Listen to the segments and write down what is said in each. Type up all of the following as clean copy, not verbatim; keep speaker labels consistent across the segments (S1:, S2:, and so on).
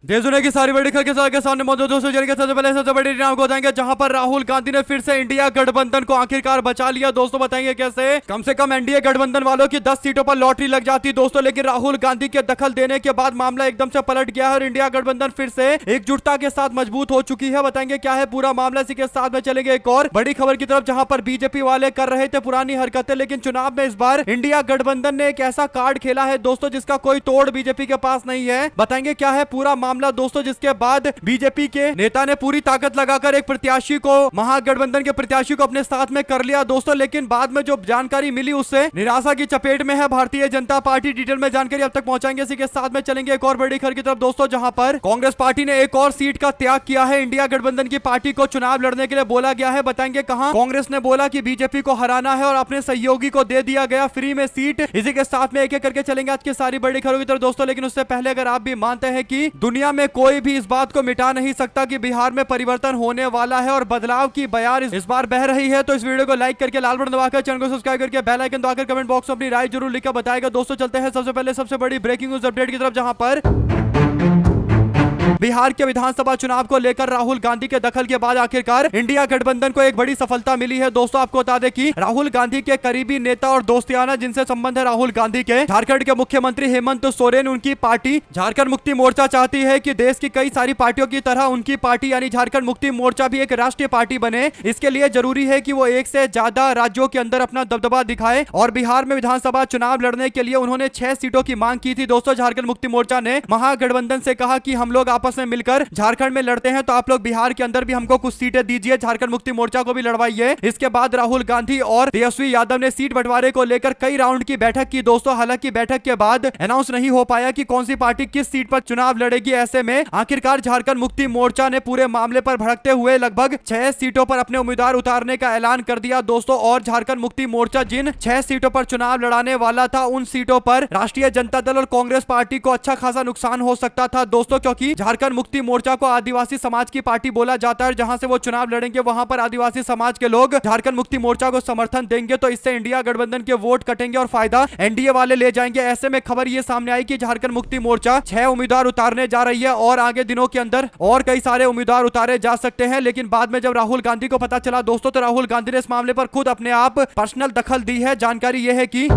S1: देश दुनिया की सारी बड़ी खबर के सामने मौजूद दोस्तों, जरिए सबसे पहले सबसे बड़ी नाम को बताएंगे जहां पर राहुल गांधी ने फिर से इंडिया गठबंधन को आखिरकार बचा लिया। दोस्तों बताएंगे कैसे। कम से कम एनडीए गठबंधन वालों की 10 सीटों पर लॉटरी लग जाती दोस्तों, लेकिन राहुल गांधी के दखल देने के बाद मामला एकदम से पलट गया है और इंडिया गठबंधन फिर से एकजुटता के साथ मजबूत हो चुकी है। बताएंगे क्या है पूरा मामला, इसी के साथ में चलेंगे एक और बड़ी खबर की तरफ जहां पर बीजेपी वाले कर रहे थे पुरानी हरकतें, लेकिन चुनाव में इस बार इंडिया गठबंधन ने एक ऐसा कार्ड खेला है दोस्तों जिसका कोई तोड़ बीजेपी के पास नहीं है। बताएंगे क्या है पूरा मामला दोस्तों, जिसके बाद बीजेपी के नेता ने पूरी ताकत लगाकर एक प्रत्याशी को, महागठबंधन के प्रत्याशी को अपने साथ में कर लिया दोस्तों, लेकिन बाद में जो जानकारी मिली उससे निराशा की चपेट में है भारतीय जनता पार्टी। डिटेल में जानकारी अब तक पहुंचाएंगे। इसी के साथ में चलेंगे एक और बड़ी खबर की तरफ दोस्तों, जहां पर कांग्रेस पार्टी ने एक और सीट का त्याग किया है। इंडिया गठबंधन की पार्टी को चुनाव लड़ने के लिए बोला गया है। बताएंगे कहां। कांग्रेस ने बोला कि बीजेपी को हराना है और अपने सहयोगी को दे दिया गया फ्री में सीट। इसी के साथ में एक एक करके चलेंगे आज की सारी बड़ी खबरों की तरफ दोस्तों, लेकिन उससे पहले अगर आप भी मानते हैं कि दुनिया में कोई भी इस बात को मिटा नहीं सकता कि बिहार में परिवर्तन होने वाला है और बदलाव की बयार इस बार बह रही है, तो इस वीडियो को लाइक करके लाल बटन दबाकर चैनल को सब्सक्राइब करके बेल आइकन दबाकर कमेंट बॉक्स में अपनी राय जरूर लिखकर बताएगा। दोस्तों चलते हैं सबसे पहले सबसे बड़ी ब्रेकिंग न्यूज अपडेट की तरफ, जहां पर बिहार के विधानसभा चुनाव को लेकर राहुल गांधी के दखल के बाद आखिरकार इंडिया गठबंधन को एक बड़ी सफलता मिली है। दोस्तों आपको बता दें कि राहुल गांधी के करीबी नेता और दोस्तियाना जिनसे संबंध है राहुल गांधी के, झारखंड के मुख्यमंत्री हेमंत सोरेन, उनकी पार्टी झारखंड मुक्ति मोर्चा चाहती है कि देश की कई सारी पार्टियों की तरह उनकी पार्टी यानी झारखंड मुक्ति मोर्चा भी एक राष्ट्रीय पार्टी बने। इसके लिए जरूरी है कि वो एक से ज्यादा राज्यों के अंदर अपना दबदबा दिखाए और बिहार में विधानसभा चुनाव लड़ने के लिए उन्होंने 6 सीटों की मांग की थी। दोस्तों झारखंड मुक्ति मोर्चा ने महागठबंधन से कहा कि हम लोग आपस में मिलकर झारखंड में लड़ते हैं, तो आप लोग बिहार के अंदर भी हमको कुछ सीटें दीजिए, झारखंड मुक्ति मोर्चा को भी लड़वाइए। इसके बाद राहुल गांधी और तेजस्वी यादव ने सीट बंटवारे को लेकर कई राउंड की बैठक की दोस्तों। हालांकि बैठक के बाद अनाउंस नहीं हो पाया कि कौन सी पार्टी किस सीट पर चुनाव लड़ेगी। ऐसे में आखिरकार झारखंड मुक्ति मोर्चा ने पूरे मामले पर भड़कते हुए लगभग 6 सीटों पर अपने उम्मीदवार उतारने का ऐलान कर दिया दोस्तों। और झारखंड मुक्ति मोर्चा जिन 6 सीटों पर चुनाव लड़ाने वाला था, उन सीटों पर राष्ट्रीय जनता दल और कांग्रेस पार्टी को अच्छा खासा नुकसान हो सकता था दोस्तों, क्योंकि झारखंड मुक्ति मोर्चा को आदिवासी समाज की पार्टी बोला जाता है। जहां से वो चुनाव लड़ेंगे वहां पर आदिवासी समाज के लोग झारखंड मुक्ति मोर्चा को समर्थन देंगे, तो इससे इंडिया गठबंधन के वोट कटेंगे और फायदा एनडीए वाले ले जाएंगे। ऐसे में खबर ये सामने आई कि झारखंड मुक्ति मोर्चा 6 उम्मीदवार उतारने जा रही है और आगे दिनों के अंदर और कई सारे उम्मीदवार उतारे जा सकते हैं। लेकिन बाद में जब राहुल गांधी को पता चला दोस्तों, तो राहुल गांधी ने इस मामले पर खुद अपने आप पर्सनल दखल दी है। जानकारी यह है कि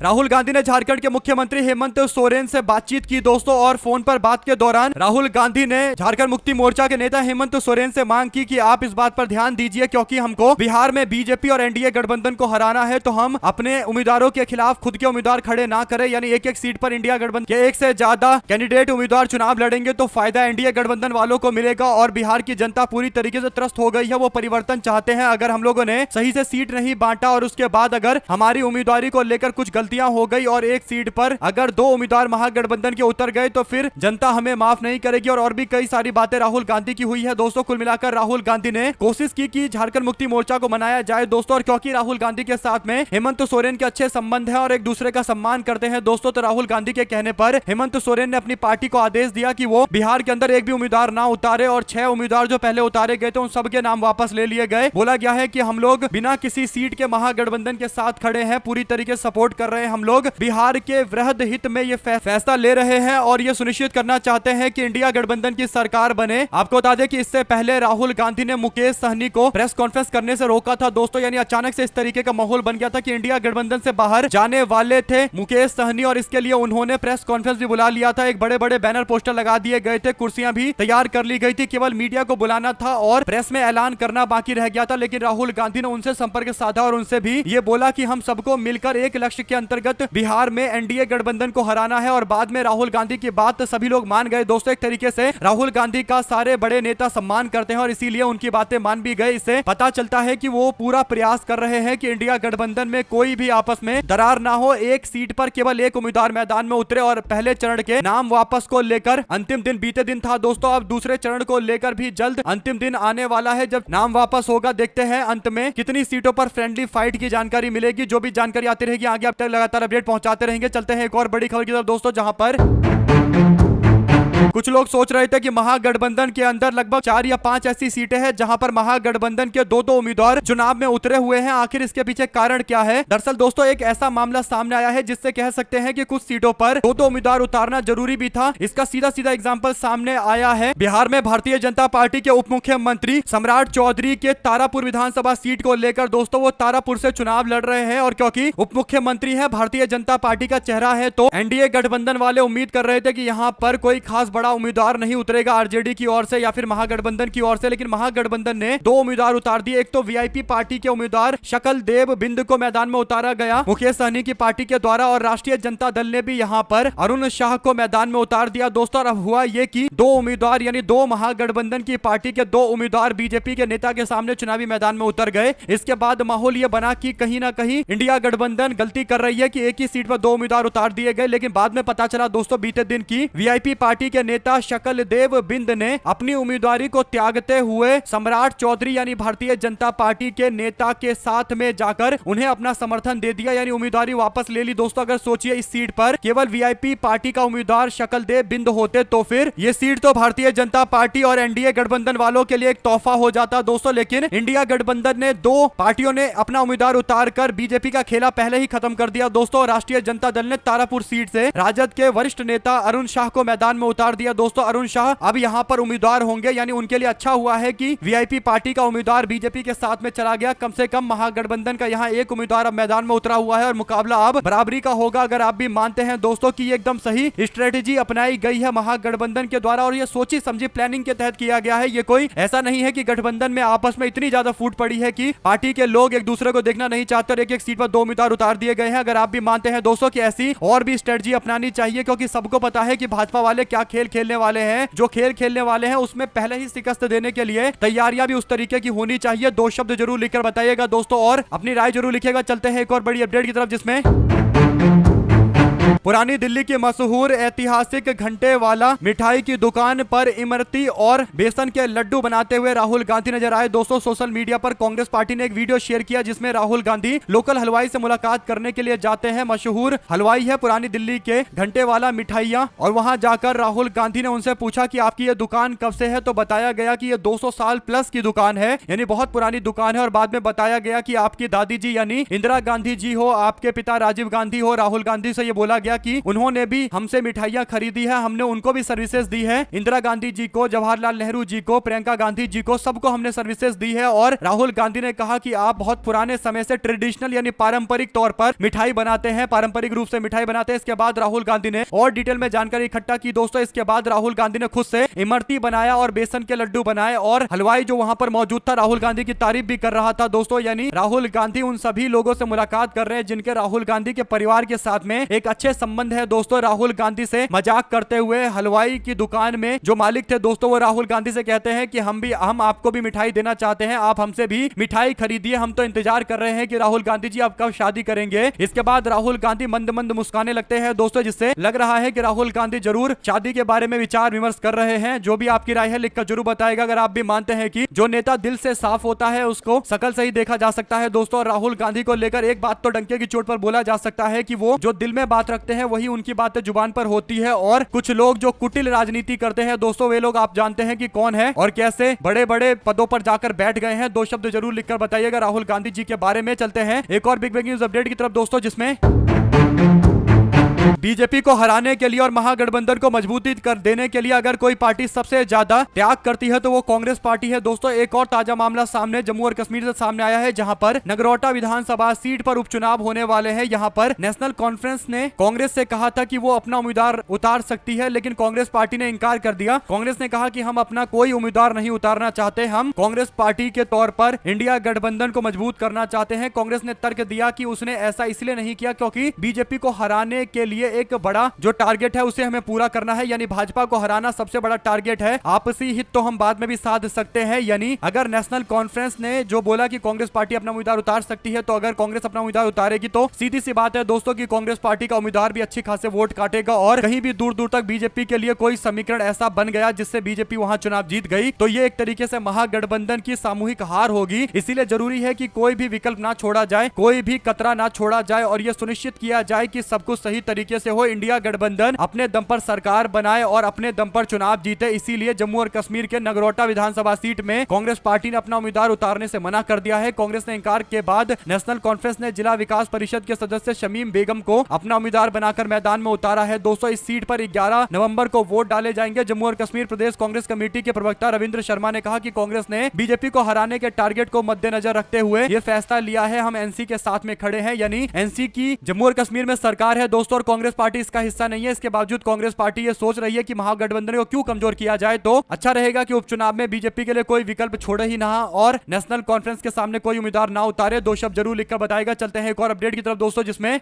S1: राहुल गांधी ने झारखंड के मुख्यमंत्री हेमंत सोरेन से बातचीत की दोस्तों, और फोन पर बात के दौरान राहुल गांधी ने झारखंड मुक्ति मोर्चा के नेता हेमंत सोरेन से मांग की कि आप इस बात पर ध्यान दीजिए, क्योंकि हमको बिहार में बीजेपी और एनडीए गठबंधन को हराना है, तो हम अपने उम्मीदवारों के खिलाफ खुद के उम्मीदवार खड़े ना करें। यानी एक एक सीट पर इंडिया गठबंधन के एक से ज्यादा कैंडिडेट उम्मीदवार चुनाव लड़ेंगे तो फायदा एनडीए गठबंधन वालों को मिलेगा। और बिहार की जनता पूरी तरीके से त्रस्त हो गई है, वो परिवर्तन चाहते हैं। अगर हम लोगों ने सही से सीट नहीं बांटा और उसके बाद अगर हमारी उम्मीदवारी को लेकर कुछ गलतियां हो गई और एक सीट पर अगर 2 उम्मीदवार महागठबंधन के उतर गए, तो फिर जनता हमें माफ नहीं करेगी। और भी कई सारी बातें राहुल गांधी की हुई है दोस्तों। कुल मिलाकर राहुल गांधी ने कोशिश की कि झारखंड मुक्ति मोर्चा को मनाया जाए दोस्तों, और क्योंकि राहुल गांधी के साथ में हेमंत सोरेन के अच्छे संबंध है और एक दूसरे का सम्मान करते हैं दोस्तों, तो राहुल गांधी के कहने पर हेमंत सोरेन ने अपनी पार्टी को आदेश दिया कि वो बिहार के अंदर एक भी उम्मीदवार ना उतारे और 6 उम्मीदवार जो पहले उतारे गए थे उन सबके नाम वापस ले लिए गए। बोला गया है कि हम लोग बिना किसी सीट के महागठबंधन के साथ खड़े हैं, पूरी तरीके से सपोर्ट कर रहे हैं। हम लोग बिहार के वृहद हित में ये फैसला ले रहे हैं और ये सुनिश्चित करना चाहते हैं कि इंडिया गठबंधन की सरकार बने। आपको बता दें कि इससे पहले राहुल गांधी ने मुकेश सहनी को प्रेस कॉन्फ्रेंस करने से रोका था दोस्तों। यानी अचानक से इस तरीके का माहौल बन गया था कि इंडिया गठबंधन से बाहर जाने वाले थे मुकेश सहनी, और इसके लिए उन्होंने प्रेस कॉन्फ्रेंस भी बुला लिया था। एक बड़े बड़े बैनर पोस्टर लगा दिए गए थे, कुर्सियां भी तैयार कर ली गई थी, केवल मीडिया को बुलाना था और प्रेस में ऐलान करना बाकी रह गया था। लेकिन राहुल गांधी ने उनसे संपर्क साधा और उनसे भी ये बोला कि हम सबको मिलकर एक लक्ष्य के अंतर्गत बिहार में एनडीए गठबंधन को हराना है। और बाद में राहुल गांधी की बात सभी लोग मान गए दोस्तों। एक तरीके से राहुल गांधी का सारे बड़े नेता सम्मान करते हैं और इसीलिए उनकी बातें मान भी गए। इससे पता चलता है कि वो पूरा प्रयास कर रहे हैं कि इंडिया गठबंधन में कोई भी आपस में दरार ना हो, एक सीट पर केवल एक उम्मीदवार मैदान में उतरे। और पहले चरण के नाम वापस को लेकर अंतिम दिन बीते दिन था दोस्तों, अब दूसरे चरण को लेकर भी जल्द अंतिम दिन आने वाला है जब नाम वापस होगा। देखते हैं अंत में कितनी सीटों पर फ्रेंडली फाइट की जानकारी मिलेगी। जो भी जानकारी आती रहेगी आगे अब तक लगातार अपडेट पहुंचाते रहेंगे। चलते हैं एक और बड़ी खबर की तरफ दोस्तों, जहां पर कुछ लोग सोच रहे थे कि महागठबंधन के अंदर लगभग 4 या 5 ऐसी सीटें हैं जहां पर महागठबंधन के दो उम्मीदवार चुनाव में उतरे हुए हैं। आखिर इसके पीछे कारण क्या है? दरअसल दोस्तों एक ऐसा मामला सामने आया है जिससे कह सकते हैं कि कुछ सीटों पर दो उम्मीदवार उतारना जरूरी भी था। इसका सीधा सीधा एग्जांपल सामने आया है। बिहार में भारतीय जनता पार्टी के उप मुख्यमंत्री सम्राट चौधरी के तारापुर विधानसभा सीट को लेकर दोस्तों वो तारापुर से चुनाव लड़ रहे हैं और क्योंकि उप मुख्यमंत्री है भारतीय जनता पार्टी का चेहरा है तो एनडीए गठबंधन वाले उम्मीद कर रहे थे कि यहां पर कोई खास बड़ा उम्मीदवार नहीं उतरेगा आरजेडी की ओर से या फिर महागठबंधन की ओर से, लेकिन महागठबंधन ने दो उम्मीदवार उतार दिए। एक तो वीआईपी पार्टी के उम्मीदवार शकल देव बिंद को मैदान में उतारा गया मुकेश सहनी की पार्टी के द्वारा और राष्ट्रीय जनता दल ने भी यहां पर अरुण शाह को मैदान में उतार दिया दोस्तों। और अब हुआ ये कि दो उम्मीदवार यानी दो महागठबंधन की पार्टी के दो उम्मीदवार बीजेपी के नेता के सामने चुनावी मैदान में उतर गए। इसके बाद माहौल ये बना कि कहीं ना कहीं इंडिया गठबंधन गलती कर रही है कि एक ही सीट पर दो उम्मीदवार उतार दिए गए, लेकिन बाद में पता चला दोस्तों बीते दिन की वीआईपी पार्टी के नेता शकल देव बिंद ने अपनी उम्मीदवारी को त्यागते हुए सम्राट चौधरी यानी भारतीय जनता पार्टी के नेता के साथ में जाकर उन्हें अपना समर्थन दे दिया यानी उम्मीदवारी वापस ले ली दोस्तों। अगर सोचिए इस सीट पर केवल वीआईपी पार्टी का उम्मीदवार शकल देव बिंद होते तो फिर ये सीट तो भारतीय जनता पार्टी और एनडीए गठबंधन वालों के लिए एक तोहफा हो जाता दोस्तों, लेकिन इंडिया गठबंधन ने दो पार्टियों ने अपना उम्मीदवार उतार कर बीजेपी का खेला पहले ही खत्म कर दिया दोस्तों। राष्ट्रीय जनता दल ने तारापुर सीट से राजद के वरिष्ठ नेता अरुण शाह को मैदान में उतार दिया दोस्तों। अरुण शाह अब यहां पर उम्मीदवार होंगे यानी उनके लिए अच्छा हुआ है कि वीआईपी पार्टी का उम्मीदवार बीजेपी के साथ में चला गया। कम से कम महागठबंधन का यहां एक उम्मीदवार अब मैदान में उतरा हुआ है और मुकाबला अब बराबरी का होगा। अगर आप भी मानते हैं दोस्तों कि एकदम सही स्ट्रेटेजी अपनाई गई है महागठबंधन के द्वारा और ये सोची समझी प्लानिंग के तहत किया गया है, ये कोई ऐसा नहीं है कि गठबंधन में आपस में इतनी ज्यादा फूट पड़ी है कि पार्टी के लोग एक दूसरे को देखना नहीं चाहते और एक एक सीट पर दो उम्मीदवार उतार दिए गए हैं। अगर आप भी मानते हैं दोस्तों कि ऐसी और भी स्ट्रेटेजी अपनानी चाहिए क्योंकि सबको पता है कि भाजपा वाले क्या खेल खेलने वाले हैं, जो खेल खेलने वाले हैं उसमें पहले ही शिकस्त देने के लिए तैयारियां भी उस तरीके की होनी चाहिए। दो शब्द जरूर लिखकर बताइएगा दोस्तों और अपनी राय जरूर लिखिएगा। चलते हैं एक और बड़ी अपडेट की तरफ जिसमें पुरानी दिल्ली की मशहूर ऐतिहासिक घंटे वाला मिठाई की दुकान पर इमरती और बेसन के लड्डू बनाते हुए राहुल गांधी नजर आए दोस्तों। सोशल मीडिया पर कांग्रेस पार्टी ने एक वीडियो शेयर किया जिसमें राहुल गांधी लोकल हलवाई से मुलाकात करने के लिए जाते हैं। मशहूर हलवाई है पुरानी दिल्ली के घंटे वाला मिठाइयां और वहां जाकर राहुल गांधी ने उनसे पूछा कि आपकी ये दुकान कब से है, तो बताया गया कि ये 200 साल प्लस की दुकान है यानी बहुत पुरानी दुकान है। और बाद में बताया गया कि आपकी दादी जी यानी इंदिरा गांधी जी हो, आपके पिता राजीव गांधी हो, राहुल गांधी से ये बोला गया कि उन्होंने भी हमसे मिठाइयां खरीदी है, हमने उनको भी सर्विसेज दी है। इंदिरा गांधी जी को, जवाहरलाल नेहरू जी को, प्रियंका गांधी जी को, सबको हमने सर्विसेज दी है। और राहुल गांधी ने कहा कि आप बहुत पुराने समय से ट्रेडिशनल यानी पारंपरिक तौर पर मिठाई बनाते हैं, पारंपरिक रूप से मिठाई बनाते हैं। इसके बाद राहुल गांधी ने और डिटेल में जानकारी इकट्ठा की दोस्तों। इसके बाद राहुल गांधी ने खुद से इमरती बनाया और बेसन के लड्डू बनाए और हलवाई जो वहां पर मौजूद था राहुल गांधी की तारीफ भी कर रहा था दोस्तों। यानी राहुल गांधी उन सभी लोगों से मुलाकात कर रहे हैं जिनके राहुल गांधी के परिवार के साथ में एक अच्छे संबंध है दोस्तों। राहुल गांधी से मजाक करते हुए हलवाई की दुकान में जो मालिक थे दोस्तों वो राहुल गांधी से कहते हैं कि हम आपको भी मिठाई देना चाहते हैं, आप हमसे भी मिठाई खरीदिए, हम तो इंतजार कर रहे हैं कि राहुल गांधी जी आप कब शादी करेंगे। इसके बाद राहुल गांधी मंद मंद मुस्काने लगते हैं दोस्तों, जिससे लग रहा है कि राहुल गांधी जरूर शादी के बारे में विचार विमर्श कर रहे हैं। जो भी आपकी राय है लिखकर जरूर बताएगा। अगर आप भी मानते हैं कि जो नेता दिल से साफ होता है उसको शकल से ही देखा जा सकता है दोस्तों। राहुल गांधी को लेकर एक बात तो डंके की चोट पर बोला जा सकता है कि वो जो दिल में बात रखते हैं वही उनकी बात जुबान पर होती है। और कुछ लोग जो कुटिल राजनीति करते हैं दोस्तों वे लोग आप जानते हैं कि कौन है और कैसे बड़े बड़े पदों पर जाकर बैठ गए हैं। दो शब्द जरूर लिखकर बताइएगा राहुल गांधी जी के बारे में। चलते हैं एक और बिग न्यूज अपडेट की तरफ दोस्तों जिसमें बीजेपी को हराने के लिए और महागठबंधन को मजबूती कर देने के लिए अगर कोई पार्टी सबसे ज्यादा त्याग करती है तो वो कांग्रेस पार्टी है दोस्तों। एक और ताजा मामला सामने जम्मू और कश्मीर से सामने आया है जहां पर नगरोटा विधानसभा सीट पर उपचुनाव होने वाले हैं। यहां पर नेशनल कॉन्फ्रेंस ने कांग्रेस से कहा था कि वो अपना उम्मीदवार उतार सकती है, लेकिन कांग्रेस पार्टी ने इंकार कर दिया। कांग्रेस ने कहा कि हम अपना कोई उम्मीदवार नहीं उतारना चाहते, हम कांग्रेस पार्टी के तौर पर इंडिया गठबंधन को मजबूत करना चाहते हैं। कांग्रेस ने तर्क दिया कि उसने ऐसा इसलिए नहीं किया क्योंकि बीजेपी को हराने के लिए एक बड़ा जो टारगेट है उसे हमें पूरा करना है, यानी भाजपा को हराना सबसे बड़ा टारगेट है। आपसी हित तो हम बाद में भी साध सकते हैं। यानी अगर नेशनल कॉन्फ्रेंस ने जो बोला कि कांग्रेस पार्टी अपना उम्मीदवार उतार सकती है तो अगर कांग्रेस अपना उम्मीदवार उतारेगी तो सीधी सी बात है दोस्तों कि कांग्रेस पार्टी का उम्मीदवार भी अच्छी खासे वोट काटेगा और कहीं भी दूर दूर तक बीजेपी के लिए कोई समीकरण ऐसा बन गया जिससे बीजेपी वहां चुनाव जीत गई तो ये एक तरीके से महागठबंधन की सामूहिक हार होगी। इसीलिए जरूरी है कि कोई भी विकल्प ना छोड़ा जाए, कोई भी कतरा ना छोड़ा जाए और यह सुनिश्चित किया जाए कि सब कुछ सही तरीके तरीके से हो, इंडिया गठबंधन अपने दम पर सरकार बनाए और अपने दम पर चुनाव जीते। इसीलिए जम्मू और कश्मीर के नगरोटा विधानसभा सीट में कांग्रेस पार्टी ने अपना उम्मीदवार उतारने से मना कर दिया है। कांग्रेस ने इंकार के बाद नेशनल कॉन्फ्रेंस ने जिला विकास परिषद के सदस्य शमीम बेगम को अपना उम्मीदवार बनाकर मैदान में उतारा है। दोस्तों, इस सीट पर 11 नवंबर को वोट डाले जाएंगे। जम्मू और कश्मीर प्रदेश कांग्रेस कमेटी के प्रवक्ता रविंद्र शर्मा ने कहा कि कांग्रेस ने बीजेपी को हराने के टारगेट को मद्देनजर रखते हुए ये फैसला लिया है। हम एनसी के साथ में खड़े हैं, यानी एनसी की जम्मू और कश्मीर में सरकार है दोस्तों, और कांग्रेस पार्टी इसका हिस्सा नहीं है। इसके बावजूद कांग्रेस पार्टी ये सोच रही है कि महागठबंधन को क्यों कमजोर किया जाए, तो अच्छा रहेगा कि उपचुनाव में बीजेपी के लिए कोई विकल्प छोड़े ही ना और नेशनल कॉन्फ्रेंस के सामने कोई उम्मीदवार ना उतारे। 2 शब्द जरूर लिखकर बताएगा। चलते हैं एक और अपडेट की तरफ दोस्तों, जिसमें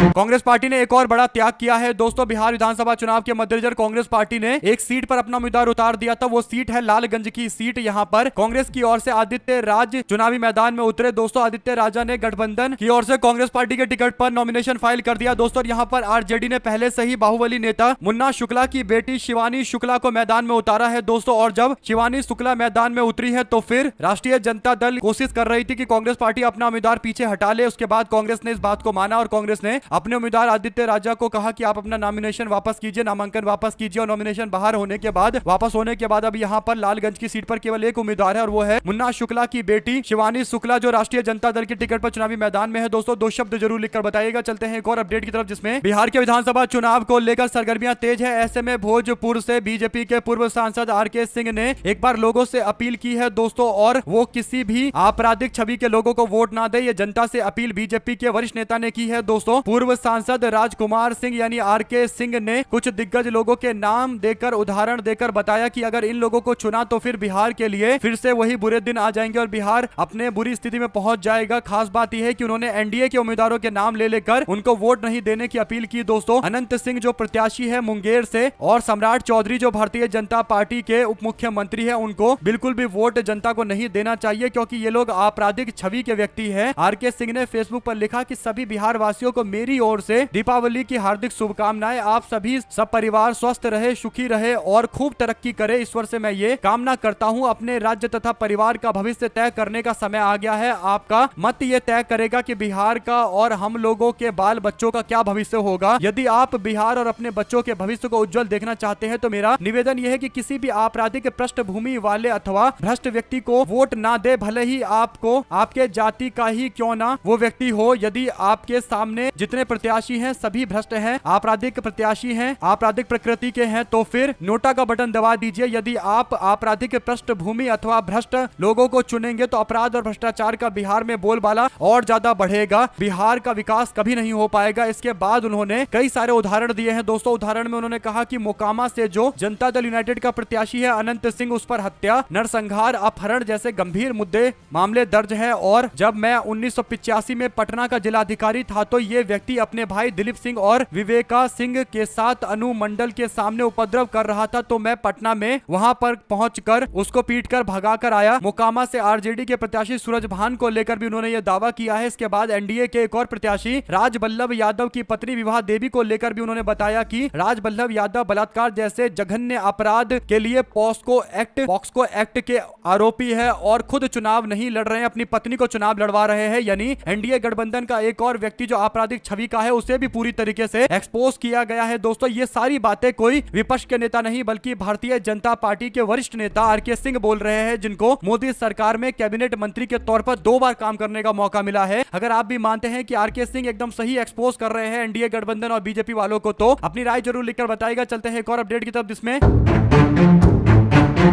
S1: कांग्रेस पार्टी ने एक और बड़ा त्याग किया है दोस्तों। बिहार विधानसभा चुनाव के मद्देनजर कांग्रेस पार्टी ने एक सीट पर अपना उम्मीदवार उतार दिया था। वो सीट है लालगंज की सीट। यहां पर कांग्रेस की ओर से आदित्य राज चुनावी मैदान में उतरे दोस्तों। आदित्य राजा ने गठबंधन की ओर से कांग्रेस पार्टी के टिकट पर नॉमिनेशन फाइल कर दिया दोस्तों। यहां पर आरजेडी ने पहले से ही बाहुबली नेता मुन्ना शुक्ला की बेटी शिवानी शुक्ला को मैदान में उतारा है दोस्तों। और जब शिवानी शुक्ला मैदान में उतरी है तो फिर राष्ट्रीय जनता दल कोशिश कर रही थी कि कांग्रेस पार्टी अपना उम्मीदवार पीछे हटा ले। उसके बाद कांग्रेस ने इस बात को माना और कांग्रेस ने अपने उम्मीदवार आदित्य राजा को कहा कि आप अपना नॉमिनेशन वापस कीजिए, नामांकन वापस कीजिए। और नॉमिनेशन बाहर होने के बाद वापस होने के बाद अब यहां पर लालगंज की सीट पर केवल एक उम्मीदवार है और वो है मुन्ना शुक्ला की बेटी शिवानी शुक्ला, जो राष्ट्रीय जनता दल की टिकट पर चुनावी मैदान में है दोस्तों। 2 शब्द जरूर लिखकर बताइएगा। चलते हैं एक और अपडेट की तरफ, जिसमें बिहार के विधानसभा चुनाव को लेकर सरगर्मियां तेज है। ऐसे में भोजपुर से बीजेपी के पूर्व सांसद आरके सिंह ने एक बार लोगों से अपील की है दोस्तों, और वो किसी भी आपराधिक छवि के लोगों को वोट ना दे। ये जनता से अपील बीजेपी के वरिष्ठ नेता ने की है दोस्तों। पूर्व सांसद राजकुमार सिंह यानी आरके सिंह ने कुछ दिग्गज लोगों के नाम देकर, उदाहरण देकर बताया कि अगर इन लोगों को चुना तो फिर बिहार के लिए फिर से वही बुरे दिन आ जाएंगे और बिहार अपने बुरी स्थिति में पहुंच जाएगा। खास बात यह है कि उन्होंने एनडीए के उम्मीदवारों के नाम ले लेकर उनको वोट नहीं देने की अपील की दोस्तों। अनंत सिंह जो प्रत्याशी है मुंगेर से, और सम्राट चौधरी जो भारतीय जनता पार्टी के उप मुख्यमंत्री है, उनको बिल्कुल भी वोट जनता को नहीं देना चाहिए क्योंकि ये लोग आपराधिक छवि के व्यक्ति है। आरके सिंह ने फेसबुक पर लिखा कि सभी बिहार वासियों को मेरी ओर से दीपावली की हार्दिक शुभकामनाएं। आप सभी सब परिवार स्वस्थ रहे, सुखी रहे और खूब तरक्की करे। ईश्वर से मैं ये कामना करता हूं। अपने राज्य तथा परिवार का भविष्य तय करने का समय आ गया है। आपका मत ये तय करेगा कि बिहार का और हम लोगों के बाल बच्चों का क्या भविष्य होगा। यदि आप बिहार और अपने बच्चों के भविष्य को उज्जवल देखना चाहते हैं तो मेरा निवेदन यह है कि किसी भी आपराधिक पृष्ठभूमि वाले अथवा भ्रष्ट व्यक्ति को वोट ना दे, भले ही आपको आपके जाति का ही क्यों ना वो व्यक्ति हो। यदि आपके सामने जितने प्रत्याशी हैं सभी भ्रष्ट हैं, आपराधिक प्रत्याशी हैं, आपराधिक प्रकृति के हैं, तो फिर नोटा का बटन दबा दीजिए। यदि आप आपराधिक पृष्ठभूमि अथवा भ्रष्ट लोगों को चुनेंगे तो अपराध और भ्रष्टाचार का बिहार में बोलबाला और ज्यादा बढ़ेगा, बिहार का विकास कभी नहीं हो पाएगा। इसके बाद उन्होंने कई सारे उदाहरण दिए हैं दोस्तों। उदाहरण में उन्होंने कहा कि मोकामा से जो जनता दल यूनाइटेड का प्रत्याशी है अनंत सिंह, उस पर हत्या, नरसंहार, अपहरण जैसे गंभीर मामले दर्ज है। और जब मैं 1985 में पटना का जिलाधिकारी था तो ये व्यक्ति अपने भाई दिलीप सिंह और विवेका सिंह के साथ अनुमंडल के सामने उपद्रव कर रहा था, तो मैं पटना में वहां पर पहुंचकर उसको पीटकर भगाकर आया। मोकामा से आरजेडी के प्रत्याशी सूरज भान को लेकर भी उन्होंने ये दावा किया है। इसके बाद एनडीए के एक और प्रत्याशी राजबल्लभ यादव की पत्नी विवाह देवी को लेकर भी उन्होंने बताया कि राजबल्लभ यादव बलात्कार जैसे जघन्य अपराध के लिए पॉक्सो एक्ट के आरोपी है और खुद चुनाव नहीं लड़ रहे हैं, अपनी पत्नी को चुनाव लड़वा रहे हैं। यानी एनडीए गठबंधन का एक और व्यक्ति जो आपराधिक छवि का है उसे भी पूरी तरीके से एक्सपोज किया गया है दोस्तों। ये सारी बातें कोई विपक्ष के नेता नहीं बल्कि भारतीय जनता पार्टी के वरिष्ठ नेता आरके सिंह बोल रहे हैं, जिनको मोदी सरकार में कैबिनेट मंत्री के तौर पर 2 बार काम करने का मौका मिला है। अगर आप भी मानते हैं कि आरके सिंह एकदम सही एक्सपोज कर रहे हैं एनडीए गठबंधन और बीजेपी वालों को, तो अपनी राय जरूर लिखकर बताइएगा। चलते हैं एक और अपडेट की तरफ, जिसमें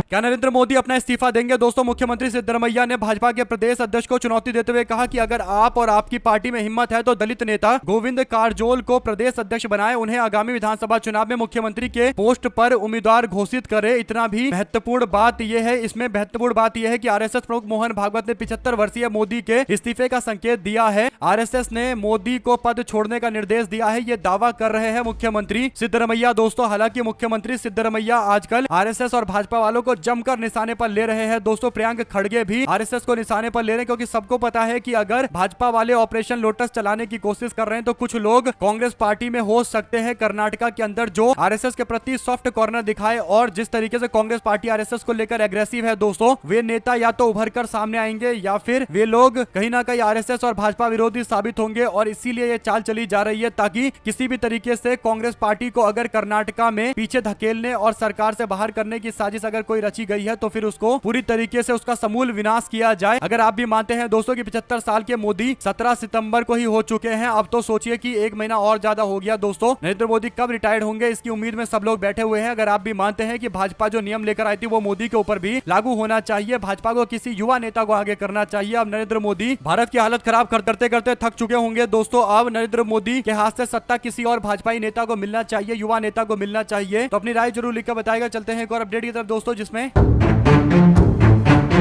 S1: क्या नरेंद्र मोदी अपना इस्तीफा देंगे दोस्तों। मुख्यमंत्री सिद्धरमैया ने भाजपा के प्रदेश अध्यक्ष को चुनौती देते हुए कहा कि अगर आप और आपकी पार्टी में हिम्मत है तो दलित नेता गोविंद कारजोल को प्रदेश अध्यक्ष बनाएं, उन्हें आगामी विधानसभा चुनाव में मुख्यमंत्री के पोस्ट पर उम्मीदवार घोषित करे। इतना भी महत्वपूर्ण बात यह है, इसमें महत्वपूर्ण बात यह है कि आरएसएस प्रमुख मोहन भागवत ने 75 वर्षीय मोदी के इस्तीफे का संकेत दिया है। आरएसएस ने मोदी को पद छोड़ने का निर्देश दिया है, ये दावा कर रहे हैं मुख्यमंत्री सिद्धरमैया दोस्तों। हालांकि मुख्यमंत्री सिद्धरमैया आजकल आरएसएस और भाजपा वालों को जमकर निशाने पर ले रहे हैं दोस्तों। प्रियंक खड़गे भी आरएसएस को निशाने पर ले रहे हैं, क्योंकि सबको पता है कि अगर भाजपा वाले ऑपरेशन लोटस चलाने की कोशिश कर रहे हैं तो कुछ लोग कांग्रेस पार्टी में हो सकते हैं कर्नाटका के अंदर जो आरएसएस के प्रति सॉफ्ट कॉर्नर दिखाए। और जिस तरीके से कांग्रेस पार्टी आरएसएस को लेकर एग्रेसिव है दोस्तों, वे नेता या तो उभर कर सामने आएंगे या फिर वे लोग कहीं ना कहीं आरएसएस और भाजपा विरोधी साबित होंगे। और इसीलिए ये चाल चली जा रही है ताकि किसी भी तरीके से कांग्रेस पार्टी को अगर कर्नाटका में पीछे धकेलने और सरकार से बाहर करने की साजिश अगर कोई रची गई है तो फिर उसको पूरी तरीके से उसका समूल विनाश किया जाए। अगर आप भी मानते हैं दोस्तों कि 75 साल के मोदी 17 सितंबर को ही हो चुके हैं, अब तो सोचिए कि एक महीना और ज्यादा हो गया दोस्तों। नरेंद्र मोदी कब रिटायर्ड होंगे इसकी उम्मीद में सब लोग बैठे हुए हैं। अगर आप भी मानते हैं कि भाजपा जो नियम लेकर आई थी वो मोदी के ऊपर भी लागू होना चाहिए, भाजपा को किसी युवा नेता को आगे करना चाहिए। अब नरेंद्र मोदी भारत की हालत खराब करते करते थक चुके होंगे दोस्तों। अब नरेंद्र मोदी के हाथ से सत्ता किसी और भाजपाई नेता को मिलना चाहिए, युवा नेता को मिलना चाहिए। तो अपनी राय जरूर लिखकर बताएगा। चलते हैं एक और अपडेट की तरफ दोस्तों, जिसमें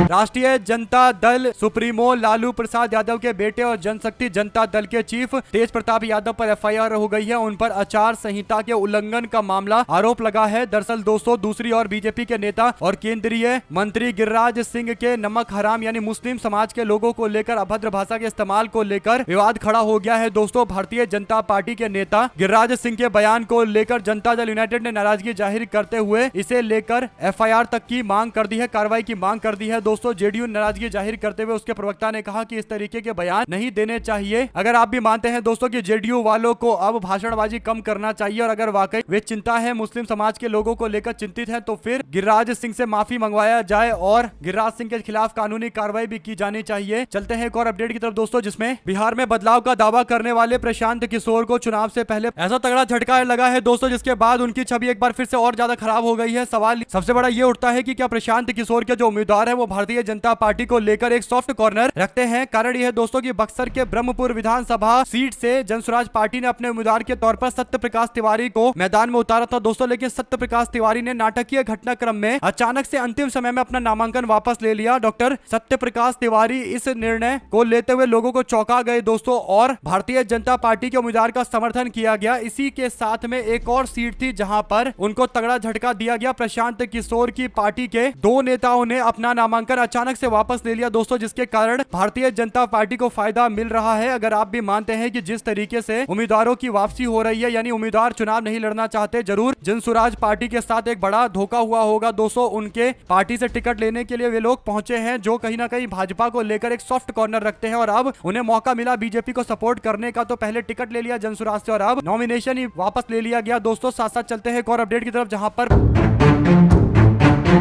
S1: राष्ट्रीय जनता दल सुप्रीमो लालू प्रसाद यादव के बेटे और जनशक्ति जनता दल के चीफ तेज प्रताप यादव पर एफआईआर हो गई है। उन पर आचार संहिता के उल्लंघन का मामला आरोप लगा है। दरअसल दोस्तों दूसरी ओर बीजेपी के नेता और केंद्रीय मंत्री गिरिराज सिंह के नमक हराम यानी मुस्लिम समाज के लोगों को लेकर अभद्र भाषा के इस्तेमाल को लेकर विवाद खड़ा हो गया है दोस्तों। भारतीय जनता पार्टी के नेता गिरिराज सिंह के बयान को लेकर जनता दल यूनाइटेड ने नाराजगी जाहिर करते हुए इसे लेकर एफआईआर तक की मांग कर दी है, कार्रवाई की मांग कर दी है दोस्तों। जेडीयू नाराजगी जाहिर करते हुए उसके प्रवक्ता ने कहा कि इस तरीके के बयान नहीं देने चाहिए। अगर आप भी मानते हैं दोस्तों कि जेडीयू वालों को अब भाषणबाजी कम करना चाहिए और अगर वाकई वे चिंता है मुस्लिम समाज के लोगों को लेकर चिंतित है तो फिर गिरिराज सिंह से माफी मंगवाया जाए और गिरिराज सिंह के खिलाफ कानूनी कार्रवाई भी की जानी चाहिए। चलते हैं एक और अपडेट की तरफ दोस्तों, जिसमें बिहार में बदलाव का दावा करने वाले प्रशांत किशोर को चुनाव से पहले ऐसा तगड़ा झटका लगा है दोस्तों, जिसके बाद उनकी छवि एक बार फिर से और ज्यादा खराब हो गई है। सवाल सबसे बड़ा ये उठता है कि क्या प्रशांत किशोर के जो उम्मीदवार है वो भारतीय जनता पार्टी को लेकर एक सॉफ्ट कॉर्नर रखते हैं। कारण यह है दोस्तों कि बक्सर के ब्रह्मपुर विधानसभा सीट से जनसुराज पार्टी ने अपने उम्मीदवार के तौर पर सत्य प्रकाश तिवारी को मैदान में उतारा था दोस्तों, लेकिन सत्य प्रकाश तिवारी ने नाटकीय घटनाक्रम में अचानक से अंतिम समय में अपना नामांकन वापस ले लिया। डॉक्टर सत्य प्रकाश तिवारी इस निर्णय को लेते हुए लोगों को चौंका गए दोस्तों और भारतीय जनता पार्टी के उम्मीदवार का समर्थन किया गया। इसी के साथ में एक और सीट थी जहां पर उनको तगड़ा झटका दिया गया। प्रशांत किशोर की पार्टी के दो नेताओं ने अपना नामांकन अचानक से वापस ले लिया दोस्तों, जिसके कारण भारतीय जनता पार्टी को फायदा मिल रहा है। अगर आप भी मानते हैं कि जिस तरीके से उम्मीदवारों की वापसी हो रही है यानी उम्मीदवार चुनाव नहीं लड़ना चाहते, जरूर जनसुराज पार्टी के साथ एक बड़ा धोखा हुआ होगा दोस्तों। उनके पार्टी से टिकट लेने के लिए वे लोग पहुंचे हैं जो कहीं ना कहीं भाजपा को लेकर एक सॉफ्ट कॉर्नर रखते हैं और अब उन्हें मौका मिला बीजेपी को सपोर्ट करने का, तो पहले टिकट ले लिया जनसुराज से और अब नॉमिनेशन ही वापस ले लिया गया दोस्तों। साथ साथ चलते हैं एक और अपडेट की तरफ, जहां पर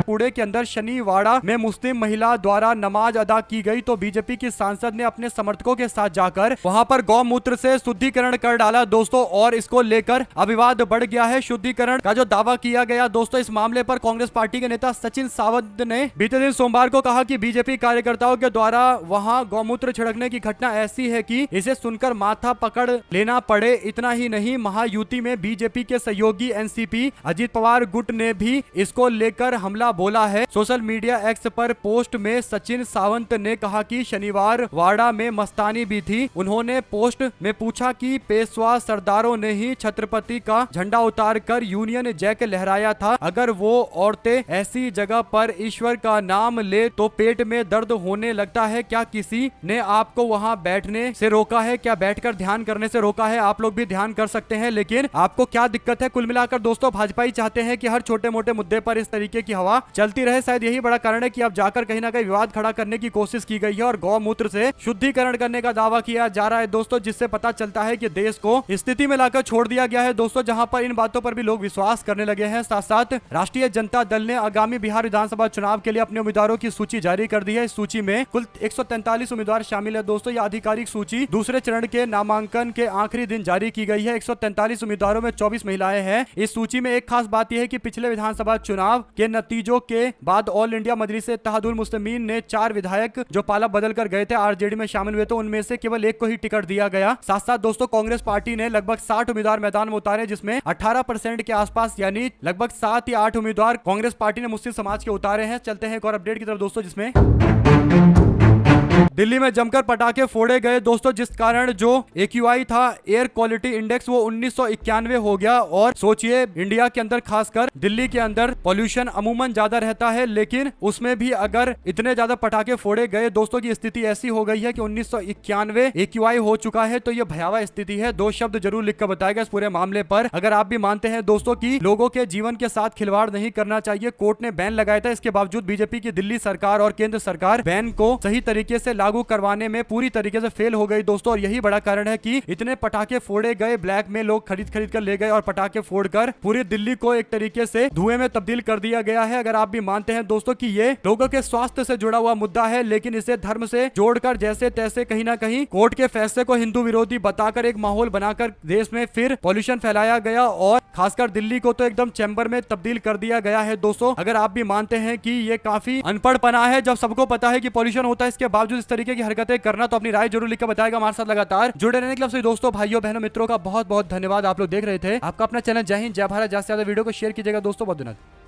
S1: पुणे के अंदर शनिवाड़ा में मुस्लिम महिला द्वारा नमाज अदा की गई तो बीजेपी की सांसद ने अपने समर्थकों के साथ जाकर वहां पर गौमूत्र से शुद्धिकरण कर डाला दोस्तों और इसको लेकर विवाद बढ़ गया है। शुद्धिकरण का जो दावा किया गया दोस्तों, इस मामले पर कांग्रेस पार्टी के नेता सचिन सावंत ने बीते दिन सोमवार को कहा कि बीजेपी कार्यकर्ताओं के द्वारा वहां गौमूत्र छिड़कने की घटना ऐसी है कि इसे सुनकर माथा पकड़ लेना पड़े। इतना ही नहीं, महायुति में बीजेपी के सहयोगी एनसीपी अजित पवार गुट ने भी इसको लेकर हमला बोला है। सोशल मीडिया एक्स पर पोस्ट में सचिन सावंत ने कहा कि शनिवार वाड़ा में मस्तानी भी थी। उन्होंने पोस्ट में पूछा कि पेशवा सरदारों ने ही छत्रपति का झंडा उतारकर यूनियन जैक लहराया था। अगर वो औरतें ऐसी जगह पर ईश्वर का नाम ले तो पेट में दर्द होने लगता है। क्या किसी ने आपको वहां बैठने से रोका है? क्या बैठकर ध्यान करने से रोका है? आप लोग भी ध्यान कर सकते हैं, लेकिन आपको क्या दिक्कत है? कुल मिलाकर दोस्तों भाजपा ही चाहते हैं कि हर छोटे मोटे मुद्दे पर इस तरीके की हवा चलती रहे। शायद यही बड़ा कारण है कि अब जाकर कहीं ना कहीं विवाद खड़ा करने की कोशिश की गई है और गौमूत्र से शुद्धिकरण करने का दावा किया जा रहा है दोस्तों, जिससे पता चलता है कि देश को स्थिति में लाकर छोड़ दिया गया है दोस्तों, जहां पर इन बातों पर भी लोग विश्वास करने लगे हैं। साथ साथ राष्ट्रीय जनता दल ने आगामी बिहार विधानसभा चुनाव के लिए अपने उम्मीदवारों की सूची जारी कर दी है। इस सूची में कुल 143 उम्मीदवार शामिल है दोस्तों। यह आधिकारिक सूची दूसरे चरण के नामांकन के आखिरी दिन जारी की गई है। 143 उम्मीदवारों में 24 महिलाएं हैं। इस सूची में एक खास बात यह है कि पिछले विधानसभा चुनाव के नतीजों के बाद ऑल इंडिया मजलिस इत्तेहादुल मुस्लिमीन ने 4 विधायक जो पाला बदल कर गए थे आरजेडी में शामिल हुए, तो उनमें से केवल एक को ही टिकट दिया गया। साथ साथ दोस्तों कांग्रेस पार्टी ने लगभग 60 उम्मीदवार मैदान में उतारे, जिसमें 18% के आसपास यानी लगभग 7 या 8 उम्मीदवार कांग्रेस पार्टी ने मुस्लिम समाज के उतारे हैं। चलते हैं एक और अपडेट की तरफ दोस्तों, जिसमें दिल्ली में जमकर पटाखे फोड़े गए दोस्तों, जिस कारण जो AQI था, एयर क्वालिटी इंडेक्स, वो 1991 हो गया। और सोचिए, इंडिया के अंदर खासकर दिल्ली के अंदर पॉल्यूशन अमूमन ज्यादा रहता है, लेकिन उसमें भी अगर इतने ज्यादा पटाखे फोड़े गए दोस्तों की स्थिति ऐसी हो गई है कि 1991 AQI हो चुका है। तो ये भयावह स्थिति है। 2 शब्द जरूर लिखकर बताएगा इस पूरे मामले पर। अगर आप भी मानते हैं दोस्तों की लोगों के जीवन के साथ खिलवाड़ नहीं करना चाहिए, कोर्ट ने बैन लगाया था, इसके बावजूद बीजेपी की दिल्ली सरकार और केंद्र सरकार बैन को सही तरीके से लागू करवाने में पूरी तरीके से फेल हो गई दोस्तों। और यही बड़ा कारण है कि इतने पटाखे फोड़े गए, ब्लैक में लोग खरीद कर ले गए और पटाखे फोड़कर पूरी दिल्ली को एक तरीके से धुएं में तब्दील कर दिया गया है। अगर आप भी मानते हैं दोस्तों कि ये लोगों के स्वास्थ्य से जुड़ा हुआ मुद्दा है, लेकिन इसे धर्म से जोड़कर जैसे तैसे कहीं ना कहीं कोर्ट के फैसले को हिंदू विरोधी बताकर एक माहौल बनाकर देश में फिर पॉल्यूशन फैलाया गया और खासकर दिल्ली को तो एकदम चैम्बर में तब्दील कर दिया गया है दोस्तों। अगर आप भी मानते हैं कि ये काफी अनपढ़पना है, जब सबको पता है कि पॉल्यूशन होता है, इसके बावजूद इस तरीके की हरकतें करना, तो अपनी राय जरूर लिखकर बताएगा। हमारे साथ लगातार जुड़े रहने के लिए दोस्तों, भाइयों बहनों मित्रों का बहुत बहुत धन्यवाद। आप लोग देख रहे थे आपका अपना चैनल जय हिंद जय भारत। ज्यादा से ज्यादा वीडियो को शेयर कीजिएगा दोस्तों। बहुत धन्यवाद।